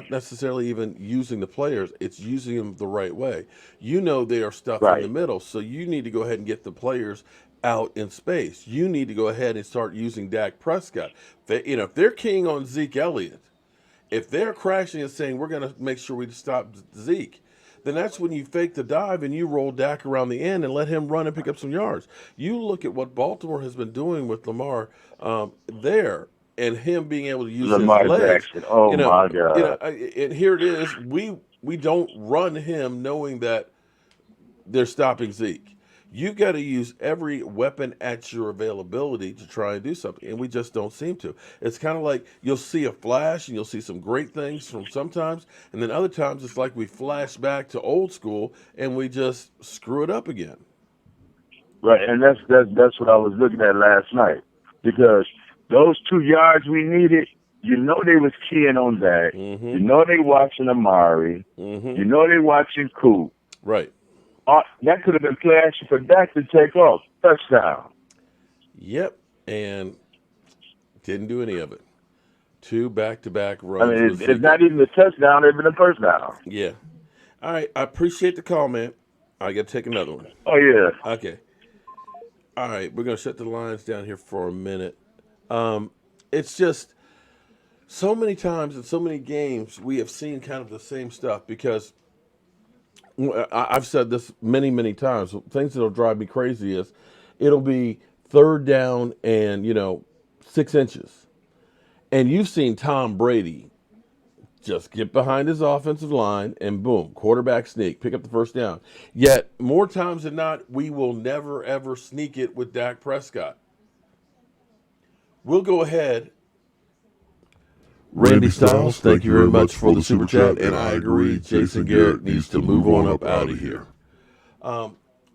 necessarily even using the players; it's using them the right way. You know they are stuff in the middle, so you need to go ahead and get the players out in space. You need to go ahead and start using Dak Prescott. If they're keying on Zeke Elliott, if they're crashing and saying we're going to make sure we stop Zeke, then that's when you fake the dive and you roll Dak around the end and let him run and pick up some yards. You look at what Baltimore has been doing with Lamar there and him being able to use Lamar his legs. Jackson. Oh, my God. And here it is. We don't run him knowing that they're stopping Zeke. You've got to use every weapon at your availability to try and do something, and we just don't seem to. It's kind of like you'll see a flash, and you'll see some great things from sometimes, and then other times it's like we flash back to old school, and we just screw it up again. Right, and that's what I was looking at last night, because those 2 yards we needed, you know they was keying on that. Mm-hmm. You know they watching Amari. Mm-hmm. You know they watching Coop. Right. That could have been play action for Dak to take off. Touchdown. Yep, and didn't do any of it. 2 back-to-back runs. I mean, it's not even a touchdown, it's been a first down. Yeah. All right, I appreciate the call, man. I got to take another one. Oh, yeah. Okay. All right, we're going to shut the lines down here for a minute. It's just so many times in so many games we have seen kind of the same stuff because I've said this many, many times. Things that'll drive me crazy is it'll be 3rd down and, 6 inches. And you've seen Tom Brady just get behind his offensive line and boom, quarterback sneak, pick up the first down. Yet, more times than not, we will never, ever sneak it with Dak Prescott. We'll go ahead. Randy Styles, thank you very much for the super chat, and I agree, Jason Garrett needs to move on up out of here.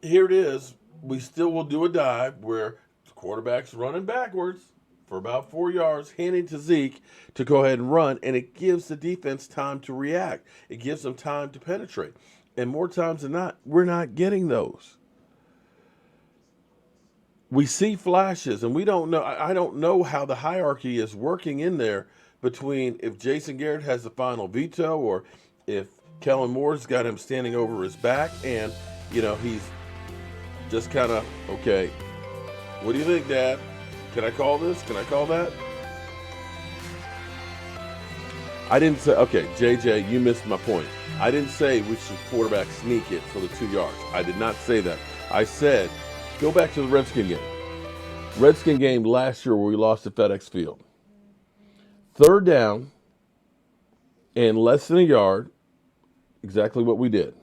Here it is. We still will do a dive where the quarterback's running backwards for about 4 yards, handing to Zeke to go ahead and run, and it gives the defense time to react. It gives them time to penetrate. And more times than not, we're not getting those. We see flashes, and we don't know. I don't know how the hierarchy is working in there between if Jason Garrett has the final veto or if Kellen Moore's got him standing over his back and, he's just kind of, okay, what do you think, Dad? Can I call this? Can I call that? I didn't say, okay, JJ, you missed my point. I didn't say we should quarterback sneak it for the 2 yards. I did not say that. I said, go back to the Redskin game. Redskin game last year where we lost at FedEx Field. 3rd down and less than a yard, exactly what we did.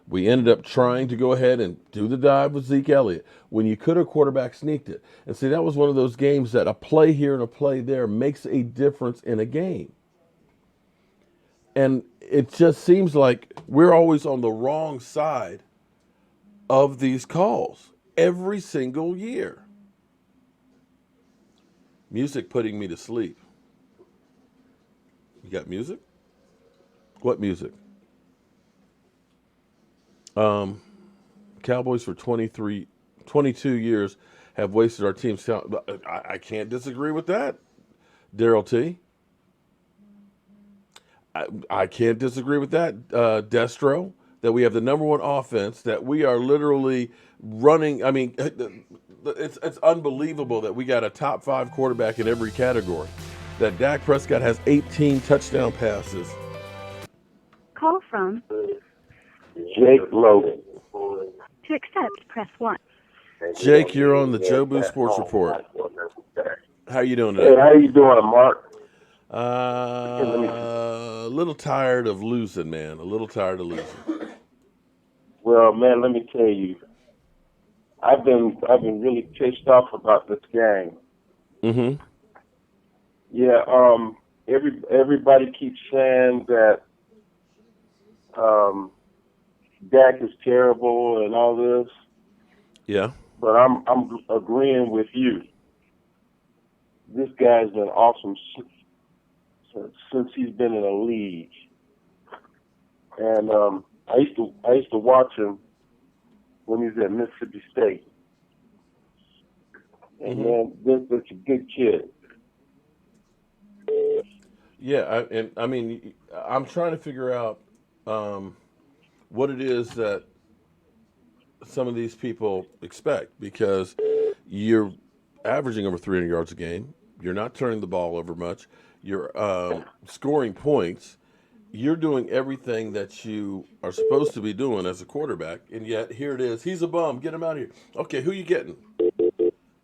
We ended up trying to go ahead and do the dive with Zeke Elliott when you could have quarterback sneaked it. And see, that was one of those games that a play here and a play there makes a difference in a game. And it just seems like we're always on the wrong side of these calls every single year. Music putting me to sleep. You got music? What music? Cowboys for 22 years have wasted our team's talent. I can't disagree with that, Daryl T. I can't disagree with that, Destro, that we have the #1 offense, that we are literally running. I mean, it's unbelievable that we got a top 5 quarterback in every category, that Dak Prescott has 18 touchdown passes. Call from Jake Logan. To accept, press 1. Jake, you're on the Joe Boo Sports Report. How you doing today? Hey, how you doing, Mark? A little tired of losing, man. A little tired of losing. Well, man, let me tell you, I've been really pissed off about this game. Mm-hmm. Yeah, everybody keeps saying that Dak is terrible and all this. Yeah. But I'm agreeing with you. This guy's been awesome since he's been in the league. And I used to watch him when he was at Mississippi State. And man, that's a good kid. Yeah, I mean, I'm trying to figure out what it is that some of these people expect, because you're averaging over 300 yards a game. You're not turning the ball over much. You're scoring points. You're doing everything that you are supposed to be doing as a quarterback, and yet here it is. He's a bum. Get him out of here. Okay, who you getting?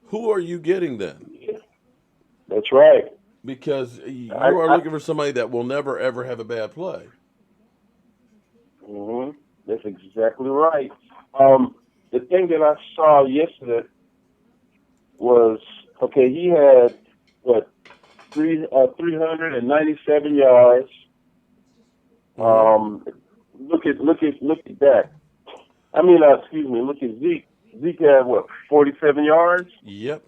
Who are you getting then? That's right. Because you are looking for somebody that will never, ever have a bad play. Mm-hmm. That's exactly right. The thing that I saw yesterday was, okay, he had, 397 yards. Look at that. I mean, excuse me, look at Zeke. Zeke had, 47 yards? Yep.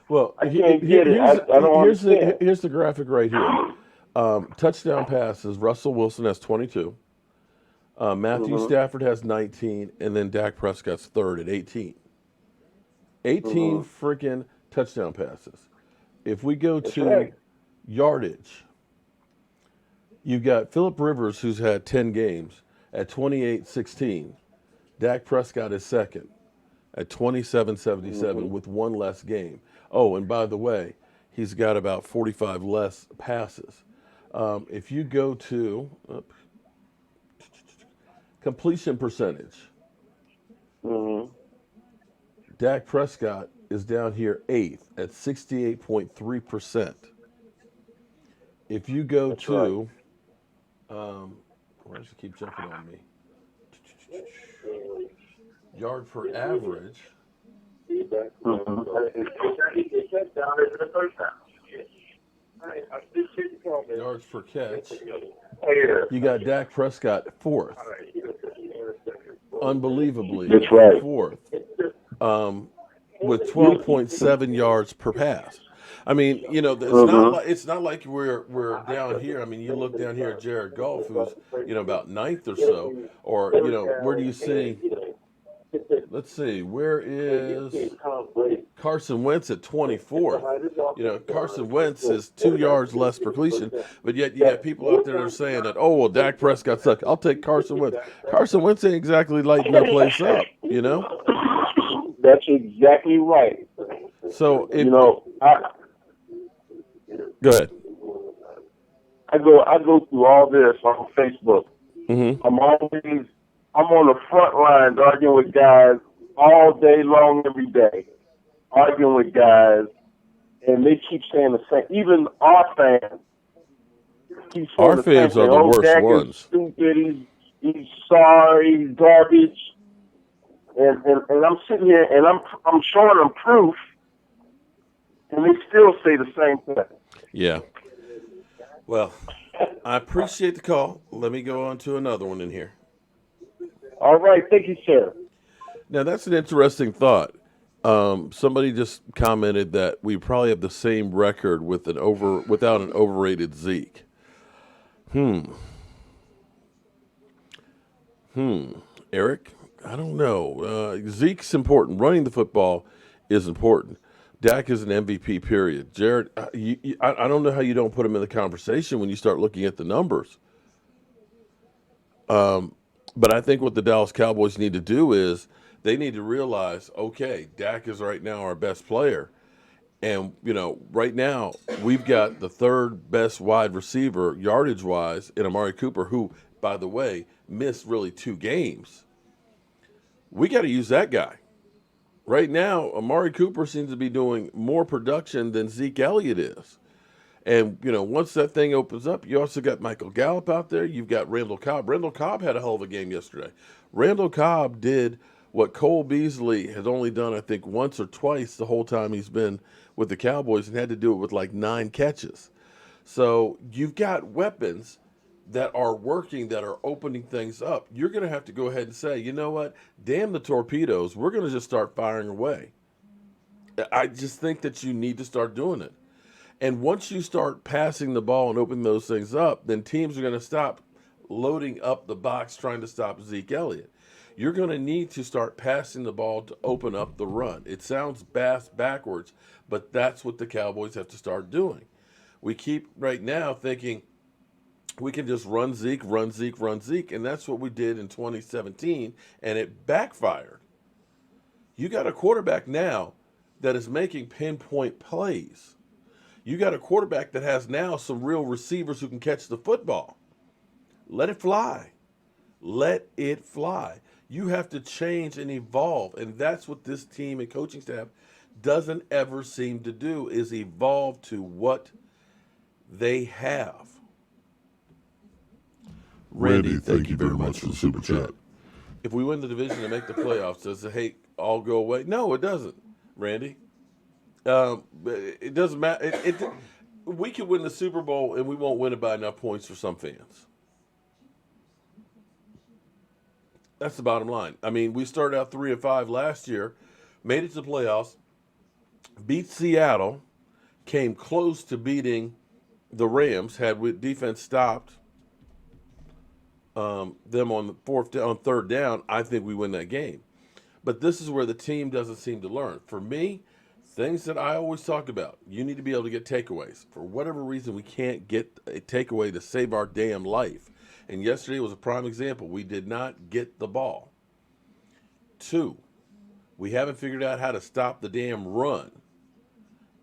Well, I can't get it. I don't understand. Here's the graphic right here. Touchdown passes, Russell Wilson has 22. Matthew Stafford has 19, and then Dak Prescott's third at 18. 18 freaking touchdown passes. If we go to yardage, you've got Phillip Rivers, who's had 10 games, at 28-16. Dak Prescott is second at 27-77 with one less game. Oh, and by the way, he's got about 45 less passes. If you go to completion percentage, Dak Prescott is down here 8th at 68.3%. If you go to, why does it keep jumping on me? Yard per average. Yards per catch. You got Dak Prescott 4th. Unbelievably. That's right. 4th. With 12.7 yards per pass. I mean, it's not like we're down here. I mean, you look down here at Jared Goff, who's about 9th or so, or where do you see? Let's see, where is Carson Wentz at 24th? Carson Wentz is 2 yards less per completion, but yet you got people out there that are saying that, oh, well, Dak Prescott sucks. I'll take Carson Wentz. Carson Wentz ain't exactly lighting that place up, That's exactly right. So, go ahead. I go through all this on Facebook. Mm-hmm. I'm on the front lines arguing with guys all day long, every day, arguing with guys, and they keep saying the same. Even our fans keep saying our the fans same are thing. the worst Dak ones. Is stupid. He's sorry. He's garbage. And I'm sitting here and I'm showing them proof, and they still say the same thing. Yeah. Well, I appreciate the call. Let me go on to another one in here. All right. Thank you, sir. Now, that's an interesting thought. Somebody just commented that we probably have the same record without an overrated Zeke. Eric, I don't know. Zeke's important. Running the football is important. Dak is an MVP, period. Jared, I don't know how you don't put him in the conversation when you start looking at the numbers. But I think what the Dallas Cowboys need to do is they need to realize, okay, Dak is right now our best player. And, right now we've got the third best wide receiver yardage-wise in Amari Cooper, who, by the way, missed really 2 games. We got to use that guy. Right now, Amari Cooper seems to be doing more production than Zeke Elliott is. And, once that thing opens up, you also got Michael Gallup out there. You've got Randall Cobb. Randall Cobb had a hell of a game yesterday. Randall Cobb did what Cole Beasley has only done, I think, once or twice the whole time he's been with the Cowboys, and had to do it with like 9 catches. So you've got weapons that are working, that are opening things up. You're going to have to go ahead and say, you know what? Damn the torpedoes. We're going to just start firing away. I just think that you need to start doing it. And once you start passing the ball and opening those things up, then teams are going to stop loading up the box trying to stop Zeke Elliott. You're going to need to start passing the ball to open up the run. It sounds backwards, but that's what the Cowboys have to start doing. We keep right now thinking we can just run Zeke, and that's what we did in 2017, and it backfired. You got a quarterback now that is making pinpoint plays. You got a quarterback that has now some real receivers who can catch the football. Let it fly. Let it fly. You have to change and evolve, and that's what this team and coaching staff doesn't ever seem to do, is evolve to what they have. Randy, thank you very much for the super chat. If we win the division and make the playoffs, does the hate all go away? No, it doesn't, Randy. It doesn't matter. We could win the Super Bowl and we won't win it by enough points for some fans. That's the bottom line. I mean, we started out 3-5 last year, made it to the playoffs, beat Seattle, came close to beating the Rams. Had defense stopped them on third down, I think we win that game. But this is where the team doesn't seem to learn. For me, things that I always talk about, you need to be able to get takeaways. For whatever reason, we can't get a takeaway to save our damn life. And yesterday was a prime example. We did not get the ball. 2, we haven't figured out how to stop the damn run.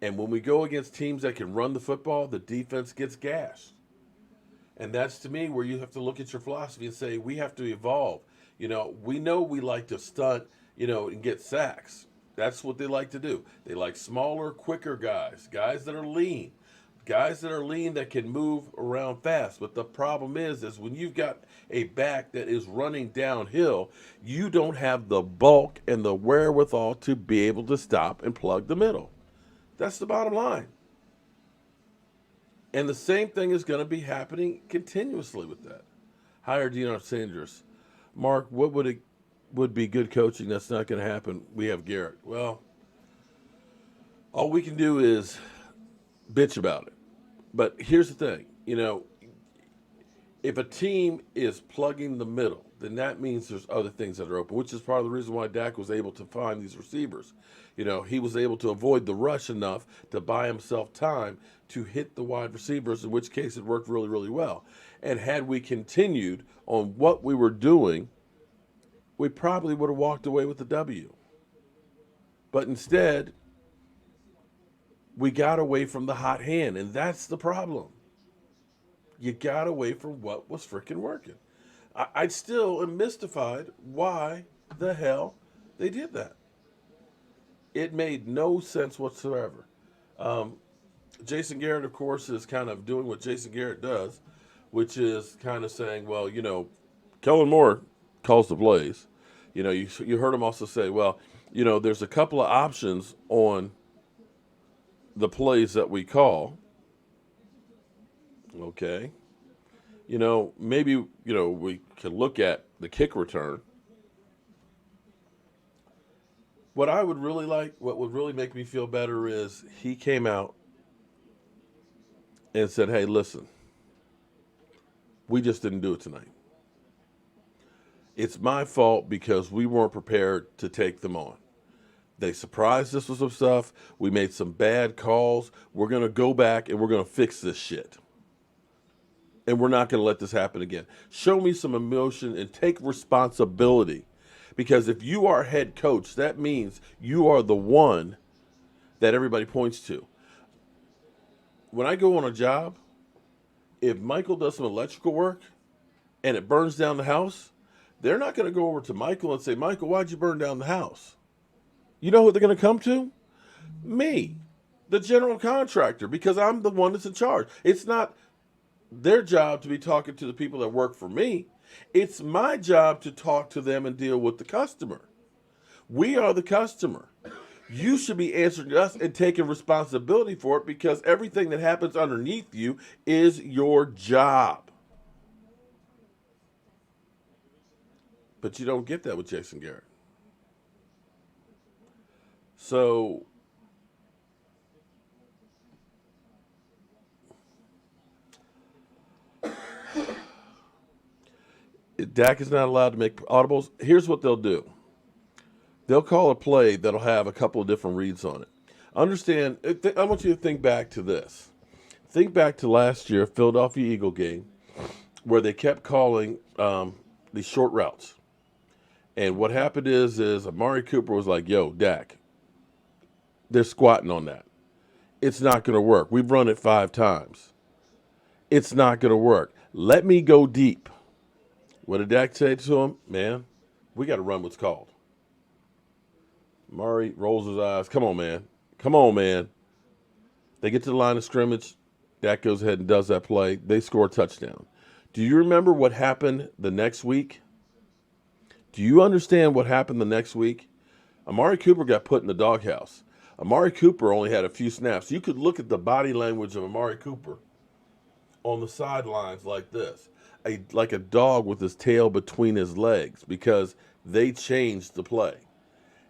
And when we go against teams that can run the football, the defense gets gashed. And that's, to me, where you have to look at your philosophy and say, we have to evolve. We know we like to stunt, and get sacks. That's what they like to do. They like smaller, quicker guys that are lean, that can move around fast. But the problem is when you've got a back that is running downhill, you don't have the bulk and the wherewithal to be able to stop and plug the middle. That's the bottom line. And the same thing is going to be happening continuously with that. Hire Deion Sanders. Mark, what would be good coaching? That's not going to happen. We have Garrett. Well, all we can do is bitch about it. But here's the thing. If a team is plugging the middle, then that means there's other things that are open, which is part of the reason why Dak was able to find these receivers. He was able to avoid the rush enough to buy himself time to hit the wide receivers, in which case it worked really, really well. And had we continued on what we were doing, we probably would have walked away with the W. But instead, we got away from the hot hand, and that's the problem. You got away from what was freaking working. I still am mystified why the hell they did that. It made no sense whatsoever. Jason Garrett, of course, is kind of doing what Jason Garrett does, which is kind of saying, well, Kellen Moore calls the plays. You heard him also say, well, there's a couple of options on the plays that we call. Okay. Maybe, we can look at the kick return. What I would really like, what would really make me feel better is he came out and said, hey, listen, we just didn't do it tonight. It's my fault because we weren't prepared to take them on. They surprised us with some stuff. We made some bad calls. We're going to go back and we're going to fix this shit. And we're not going to let this happen again. Show me some emotion and take responsibility. Because if you are head coach, that means you are the one that everybody points to. When I go on a job, if Michael does some electrical work and it burns down the house, they're not going to go over to Michael and say, Michael, why'd you burn down the house? You know who they're going to come to? Me. The general contractor, because I'm the one that's in charge. It's not their job to be talking to the people that work for me. It's my job to talk to them and deal with the customer. We are the customer. You should be answering to us and taking responsibility for it, because everything that happens underneath you is your job. But you don't get that with Jason Garrett. So Dak is not allowed to make audibles. Here's what they'll do. They'll call a play that'll have a couple of different reads on it. Understand, I want you to think back to this. Think back to last year, Philadelphia Eagle game, where they kept calling these short routes. And what happened is Amari Cooper was like, yo, Dak, they're squatting on that. It's not going to work. We've run it 5 times. It's not going to work. Let me go deep. What did Dak say to him? Man, we got to run what's called. Murray rolls his eyes. Come on, man. Come on, man. They get to the line of scrimmage. Dak goes ahead and does that play. They score a touchdown. Do you remember what happened the next week? Do you understand what happened the next week? Amari Cooper got put in the doghouse. Amari Cooper only had a few snaps. You could look at the body language of Amari Cooper on the sidelines like this, like a dog with his tail between his legs, because they changed the play.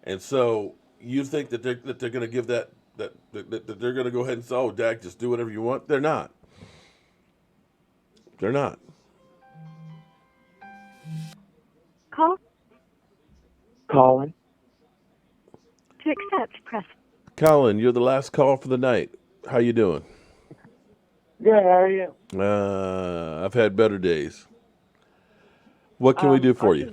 And so you think that they're going to give that they're going to go ahead and say, oh, Dak, just do whatever you want? They're not. They're not. Calling. To accept, press. Colin, you're the last call for the night. How you doing? Good, how are you? I've had better days. What can we do for you?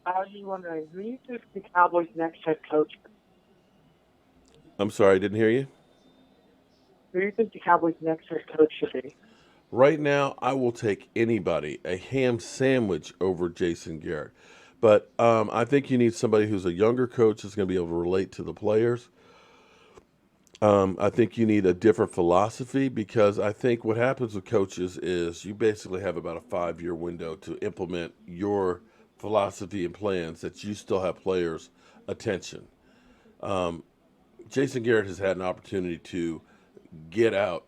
I was just wondering, who do you think the Cowboys' next head coach? I'm sorry, I didn't hear you. Who do you think the Cowboys' next head coach should be? Right now, I will take anybody, a ham sandwich over Jason Garrett. But I think you need somebody who's a younger coach that's going to be able to relate to the players. I think you need a different philosophy, because I think what happens with coaches is you basically have about a 5-year window to implement your philosophy and plans that you still have players' attention. Jason Garrett has had an opportunity to get out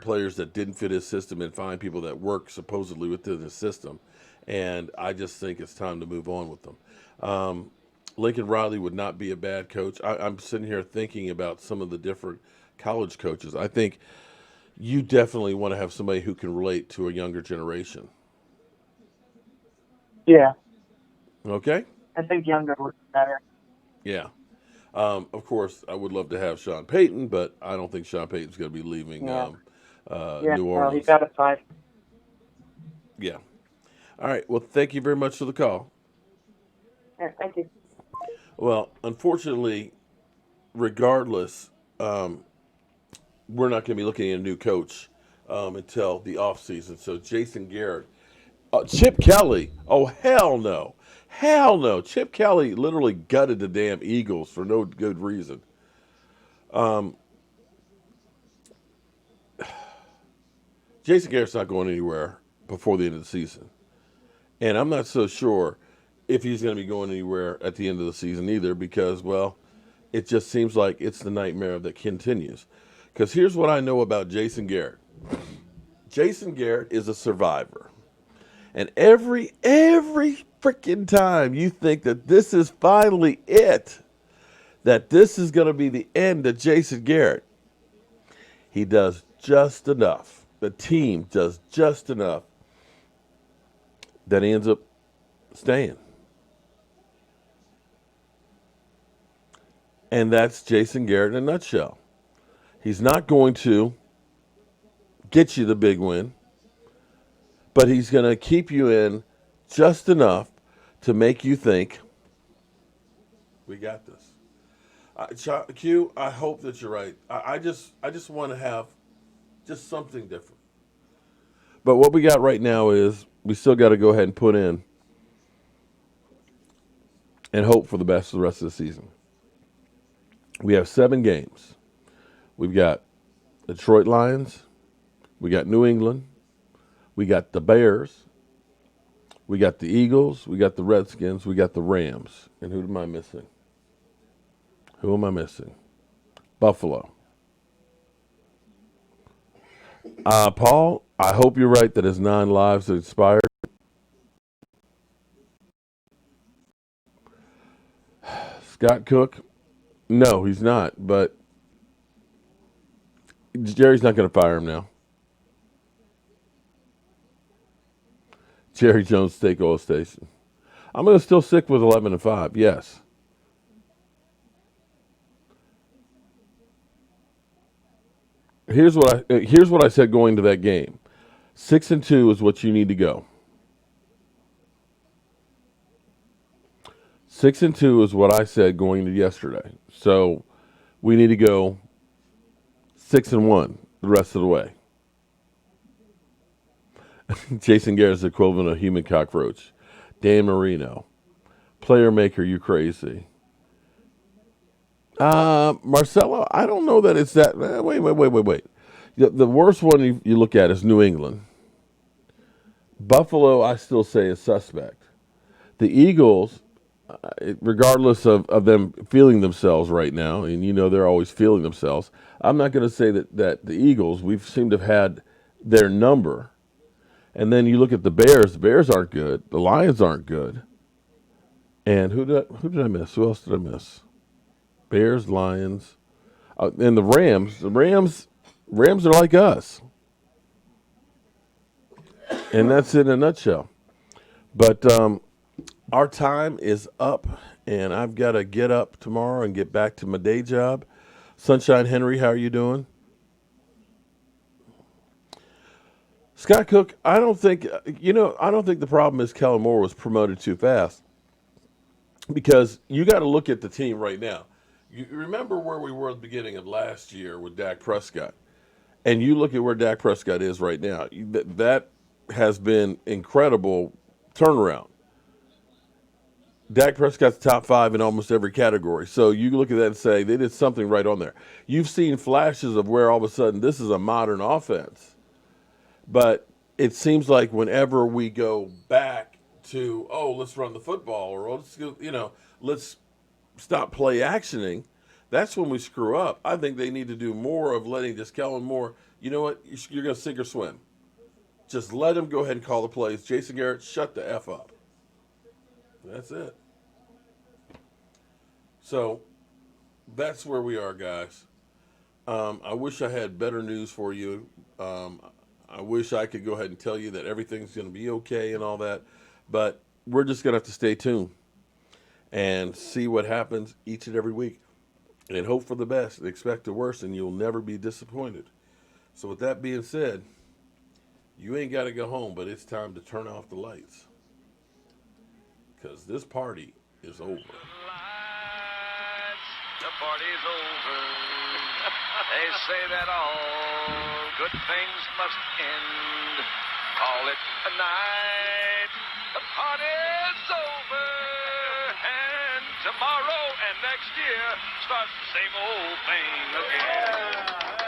players that didn't fit his system and find people that work supposedly within his system. And I just think it's time to move on with them. Lincoln Riley would not be a bad coach. I'm sitting here thinking about some of the different college coaches. I think you definitely want to have somebody who can relate to a younger generation. Yeah. Okay? I think younger would be better. Yeah. Of course, I would love to have Sean Payton, but I don't think Sean Payton's going to be leaving New Orleans. No, he got a 5. Yeah. All right. Well, thank you very much for the call. Yeah, thank you. Well, unfortunately, regardless, we're not going to be looking at a new coach until the offseason. So Jason Garrett, Chip Kelly, oh, hell no. Hell no. Chip Kelly literally gutted the damn Eagles for no good reason. Jason Garrett's not going anywhere before the end of the season. And I'm not so sure if he's going to be going anywhere at the end of the season either, because, well, it just seems like it's the nightmare that continues. Because here's what I know about Jason Garrett. Jason Garrett is a survivor. And every freaking time you think that this is finally it, that this is going to be the end of Jason Garrett, he does just enough. The team does just enough that he ends up staying. And that's Jason Garrett in a nutshell. He's not going to get you the big win, but he's going to keep you in just enough to make you think, we got this. Q, I hope that you're right. I just want to have just something different. But what we got right now is we still got to go ahead and put in and hope for the best for the rest of the season. We have 7 games. We've got the Detroit Lions. We got New England. We got the Bears. We got the Eagles. We got the Redskins. We got the Rams. And who am I missing? Who am I missing? Buffalo. Paul, I hope you're right that his 9 lives have expired. Scott Cook, no, he's not. But Jerry's not going to fire him now. Jerry Jones Steak Oil Station. I'm going to still stick with 11-5. Yes. Here's what I said going to that game. 6-2 is what you need to go. 6-2 is what I said going to yesterday. So we need to go 6-1 the rest of the way. Jason Garrett is the equivalent of human cockroach. Dan Marino. Player maker, you crazy. Marcelo, I don't know that it's that. Wait. The worst one you look at is New England. Buffalo, I still say is suspect. The Eagles, regardless of them feeling themselves right now, and you know they're always feeling themselves, I'm not going to say that the Eagles, we've seemed to have had their number. And then you look at the Bears. The Bears aren't good. The Lions aren't good. And who did I miss? Who else did I miss? Bears, Lions, and the Rams. The Rams are like us. And that's it in a nutshell. But our time is up, and I've got to get up tomorrow and get back to my day job. Sunshine Henry, how are you doing? Scott Cook, I don't think the problem is Kellen Moore was promoted too fast, because you got to look at the team right now. You remember where we were at the beginning of last year with Dak Prescott, and you look at where Dak Prescott is right now. That has been incredible turnaround. Dak Prescott's top 5 in almost every category. So you look at that and say they did something right on there. You've seen flashes of where all of a sudden this is a modern offense. But it seems like whenever we go back to, let's run the football, or let's stop play actioning, that's when we screw up. I think they need to do more of letting this Kellen Moore, you know what, you're going to sink or swim. Just let him go ahead and call the plays. Jason Garrett, shut the F up. That's it. So that's where we are, guys. I wish I had better news for you. I wish I could go ahead and tell you that everything's going to be okay and all that, but we're just going to have to stay tuned and see what happens each and every week and hope for the best and expect the worst, and you'll never be disappointed. So with that being said, you ain't got to go home, but it's time to turn off the lights, because this party is over. The party's over. They say that all good things must end. Call it a night. The party's over. And tomorrow and next year starts the same old thing again.